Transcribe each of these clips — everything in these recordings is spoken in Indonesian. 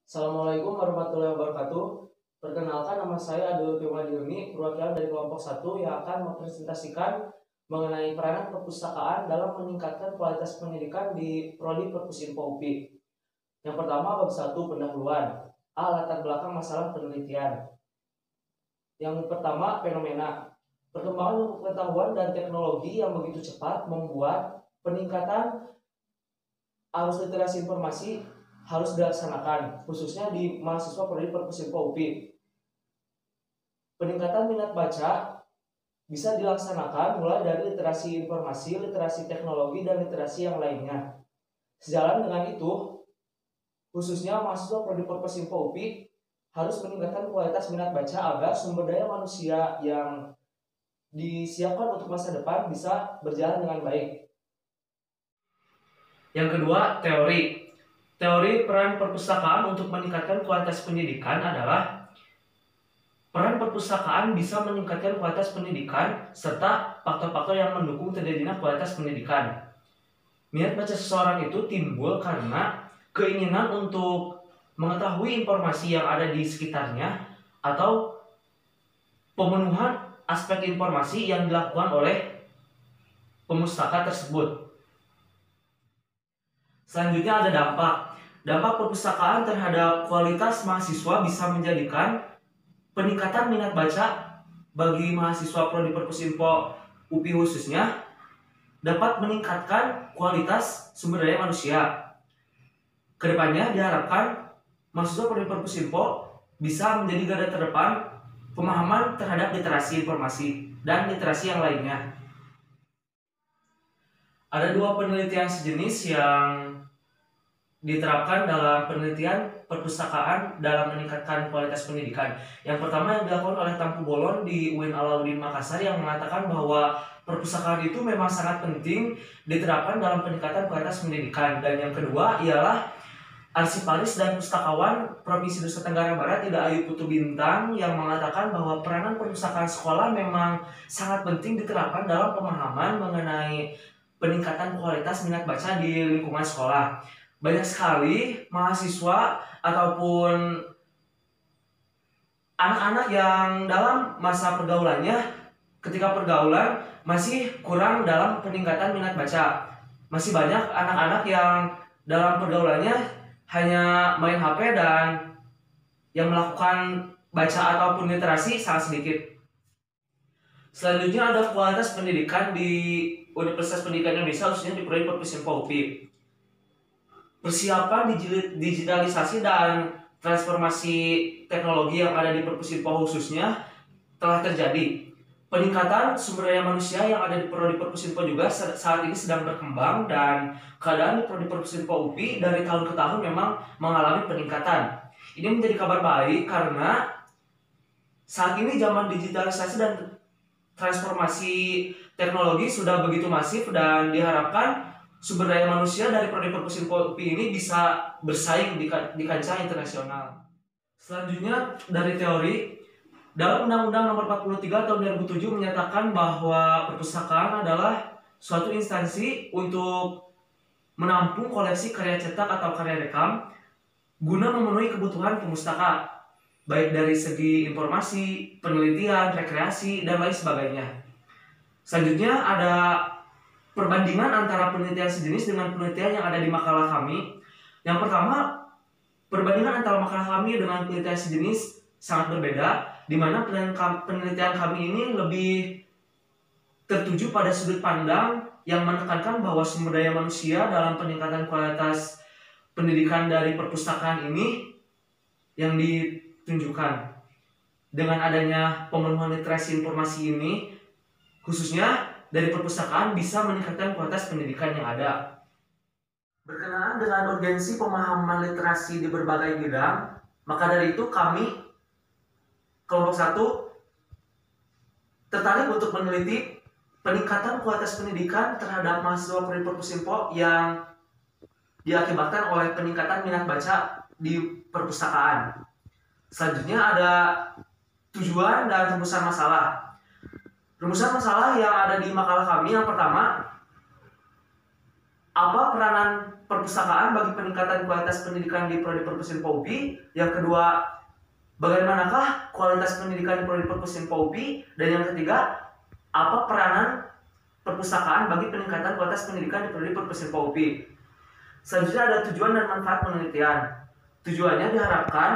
Assalamualaikum warahmatullahi wabarakatuh. Perkenalkan, nama saya Adul Firmanjurni, perwakilan dari kelompok 1 yang akan mempresentasikan mengenai peranan perpustakaan dalam meningkatkan kualitas pendidikan di Prodi Perpusinfo UPI. Yang pertama, bab 1 pendahuluan. Latar belakang masalah penelitian. Yang pertama, fenomena. Perkembangan pengetahuan dan teknologi yang begitu cepat membuat peningkatan arus literasi informasi harus dilaksanakan, khususnya di mahasiswa Prodi Perpusinfo UPI. Peningkatan minat baca bisa dilaksanakan mulai dari literasi informasi, literasi teknologi, dan literasi yang lainnya. Sejalan dengan itu, khususnya mahasiswa Prodi Perpusinfo UPI harus meningkatkan kualitas minat baca agar sumber daya manusia yang disiapkan untuk masa depan bisa berjalan dengan baik. Yang kedua, teori. Teori peran perpustakaan untuk meningkatkan kualitas pendidikan adalah peran perpustakaan bisa meningkatkan kualitas pendidikan serta faktor-faktor yang mendukung terjadinya kualitas pendidikan. Minat baca seseorang itu timbul karena keinginan untuk mengetahui informasi yang ada di sekitarnya atau pemenuhan aspek informasi yang dilakukan oleh pemustaka tersebut. Selanjutnya ada dampak. Dampak perpustakaan terhadap kualitas mahasiswa bisa menjadikan peningkatan minat baca bagi mahasiswa Prodi Perpusinfo UPI khususnya dapat meningkatkan kualitas sumber daya manusia. Kedepannya diharapkan mahasiswa Prodi Perpusinfo bisa menjadi garda terdepan pemahaman terhadap literasi informasi dan literasi yang lainnya. Ada dua penelitian sejenis yang diterapkan dalam penelitian perpustakaan dalam meningkatkan kualitas pendidikan. Yang pertama yang dilakukan oleh Tampu Bolon di UIN Alauddin Makassar yang mengatakan bahwa perpustakaan itu memang sangat penting diterapkan dalam peningkatan kualitas pendidikan. Dan yang kedua ialah arsiparis dan pustakawan Provinsi Nusa Tenggara Barat Ida Ayu Putu Bintang yang mengatakan bahwa peranan perpustakaan sekolah memang sangat penting diterapkan dalam pemahaman mengenai peningkatan kualitas minat baca di lingkungan sekolah. Banyak sekali mahasiswa ataupun anak-anak yang dalam masa pergaulannya ketika pergaulan masih kurang dalam peningkatan minat baca. Masih banyak anak-anak yang dalam pergaulannya hanya main HP dan yang melakukan baca ataupun literasi sangat sedikit. Selanjutnya ada kualitas pendidikan di Universitas Pendidikan Indonesia khususnya di Prodi Perpusinfo UPI. Persiapan digitalisasi dan transformasi teknologi yang ada di Perpusinfo khususnya telah terjadi. Peningkatan sumber daya manusia yang ada di Prodi Perpusinfo juga saat ini sedang berkembang dan keadaan di Prodi Perpusinfo UPI dari tahun ke tahun memang mengalami peningkatan. Ini menjadi kabar baik karena saat ini zaman digitalisasi dan transformasi teknologi sudah begitu masif dan diharapkan sumber daya manusia dari Prodi Perpusinfo UPI ini bisa bersaing di kancah internasional. Selanjutnya dari teori, dalam Undang-Undang Nomor 43 Tahun 2007 menyatakan bahwa perpustakaan adalah suatu instansi untuk menampung koleksi karya cetak atau karya rekam guna memenuhi kebutuhan pemustaka, baik dari segi informasi, penelitian, rekreasi, dan lain sebagainya. Selanjutnya ada perbandingan antara penelitian sejenis dengan penelitian yang ada di makalah kami. Yang pertama, perbandingan antara makalah kami dengan penelitian sejenis sangat berbeda, di mana penelitian kami ini lebih tertuju pada sudut pandang yang menekankan bahwa sumber daya manusia dalam peningkatan kualitas pendidikan dari perpustakaan ini yang ditunjukkan. Dengan adanya pemenuhan literasi informasi ini, khususnya dari perpustakaan bisa meningkatkan kualitas pendidikan yang ada. Berkenaan dengan urgensi pemahaman literasi di berbagai bidang, maka dari itu kami, kelompok 1, tertarik untuk meneliti peningkatan kualitas pendidikan terhadap mahasiswa Prodi Perpusinfo yang diakibatkan oleh peningkatan minat baca di perpustakaan. Selanjutnya ada tujuan dan rumusan masalah. Rumusan masalah yang ada di makalah kami yang pertama, apa peranan perpustakaan bagi peningkatan kualitas pendidikan di Prodi Perpustakaan PAUPI. Yang kedua, bagaimanakah kualitas pendidikan di Prodi Perpustakaan PAUPI? Dan yang ketiga, apa peranan perpustakaan bagi peningkatan kualitas pendidikan di Prodi Perpustakaan PAUPI? Selanjutnya ada tujuan dan manfaat penelitian. Tujuannya diharapkan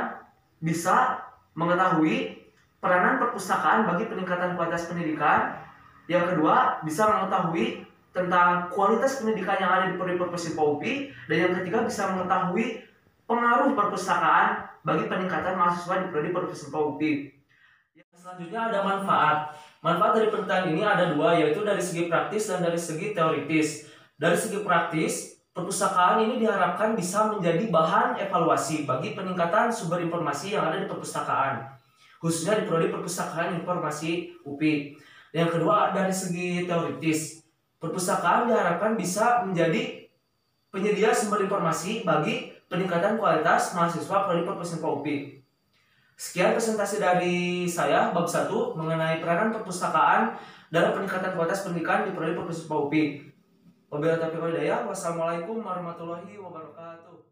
bisa mengetahui peranan perpustakaan bagi peningkatan kualitas pendidikan. Yang kedua, bisa mengetahui tentang kualitas pendidikan yang ada di Prodi Perpustakaan PAUPI. Dan yang ketiga, bisa mengetahui pengaruh perpustakaan bagi peningkatan mahasiswa di Prodi Perpustakaan PAUPI. Yang selanjutnya ada manfaat. Manfaat dari penelitian ini ada dua, yaitu dari segi praktis dan dari segi teoritis. Dari segi praktis, perpustakaan ini diharapkan bisa menjadi bahan evaluasi bagi peningkatan sumber informasi yang ada di perpustakaan, khususnya di Prodi Perpustakaan Informasi UPI. Yang kedua, dari segi teoritis, perpustakaan diharapkan bisa menjadi penyedia sumber informasi bagi peningkatan kualitas mahasiswa Prodi Perpustakaan PAUPI. Sekian presentasi dari saya bab 1 mengenai peranan perpustakaan dalam peningkatan kualitas pendidikan di Prodi Perpustakaan PAUPI. Wabillahi taufiq wal hidayah. Wassalamualaikum warahmatullahi wabarakatuh.